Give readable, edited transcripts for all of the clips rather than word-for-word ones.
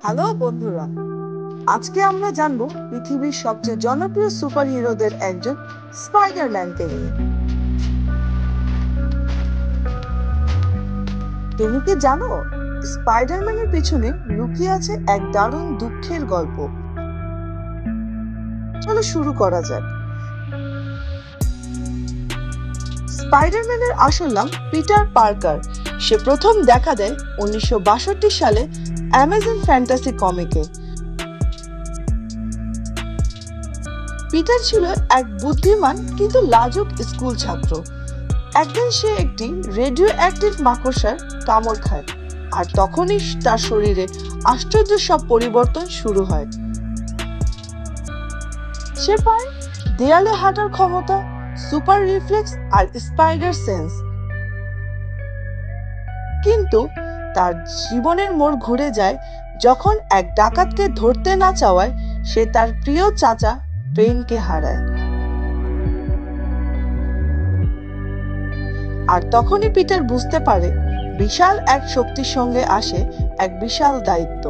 Hello বন্ধুরা, আজকে আমরা জানবো পৃথিবীর সবচেয়ে জনপ্রিয় সুপার হিরোদের একজন স্পাইডারম্যানকে নিয়ে। তুমি কি জানো স্পাইডারম্যানের পিছনে লুকিয়ে আছে এক দারুণ দুঃখের গল্প? চলো শুরু করা যাক। স্পাইডারম্যানের আসল নাম পিটার পার্কার। সে প্রথম দেখা দেয় 1962 সালে অ্যামাজন ফ্যান্টাসি কমিকে। পিটার ছিল এক বুদ্ধিমান কিন্তু লাজুক স্কুল ছাত্র। একদিন সে একটি রেডিও অ্যাক্টিভ মাকড়সার কামড় খায়, আর তখনই তার শরীরে আশ্চর্য সব পরিবর্তন শুরু হয়। সে পায় দেয়ালে হাঁটার ক্ষমতা, সুপার রিফ্লেক্স আর স্পাইডার সেন্স। কিন্তু তার জীবনের মোড় ঘুরে যায় যখন এক ডাকাতকে ধরতে না চাওয়ায় সে তার প্রিয় চাচা পেইনকে হারায়। আর তখনই পিটার বুঝতে পারে বিশাল এক শক্তির সঙ্গে আসে এক বিশাল দায়িত্ব।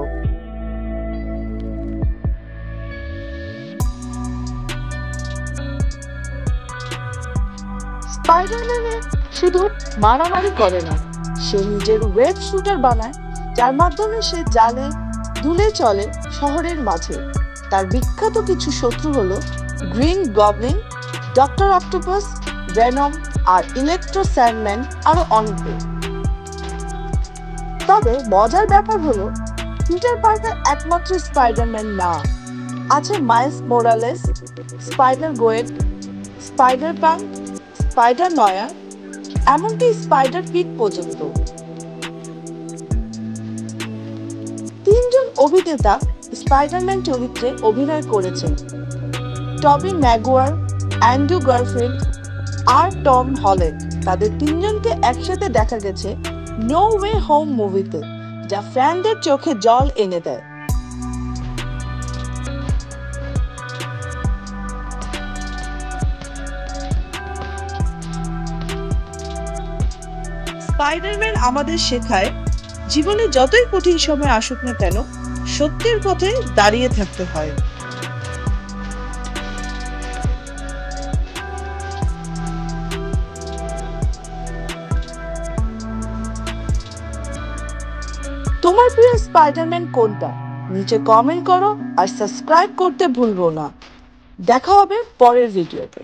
স্পাইডারম্যান শুধু মারামারি করে না, সে নিজের ওয়েব শুটার বানায়, যার মাধ্যমে সে জালে দুলে চলে শহরের মাঝে। তার বিখ্যাত কিছু শত্রু হলো green goblin, doctor octopus, venom আর ইলেকট্রো স্যান্ডম্যান, আরো অনেকে। তবে মজার ব্যাপার হলো পিটার পার্কার একমাত্র স্পাইডারম্যান না, আছে Miles Morales, spider Gwen, spider punk, spider noir, এমনকি স্পাইডার পিট পর্যন্ত। তিনজন অভিনেতা স্পাইডারম্যান চরিত্রে অভিনয় করেছেন: টবি ম্যাগুয়ার, অ্যান্ড্রু গারফিল্ড আর টম হল্যান্ড। তাদের তিনজনকে একসাথে দেখা গেছে নো ওয়ে হোম মুভিতে, যা ফ্যানদের চোখে জল এনে দেয়। স্পাইডারম্যান আমাদের শেখায় জীবনে যতই কঠিন সময় আসুক না কেন, সত্যের পথে দাঁড়িয়ে থাকতে হয়। তোমার প্রিয় স্পাইডারম্যান কোনটা? নিচে কমেন্ট করো আর সাবস্ক্রাইব করতে ভুলবো না। দেখা হবে পরের ভিডিওতে।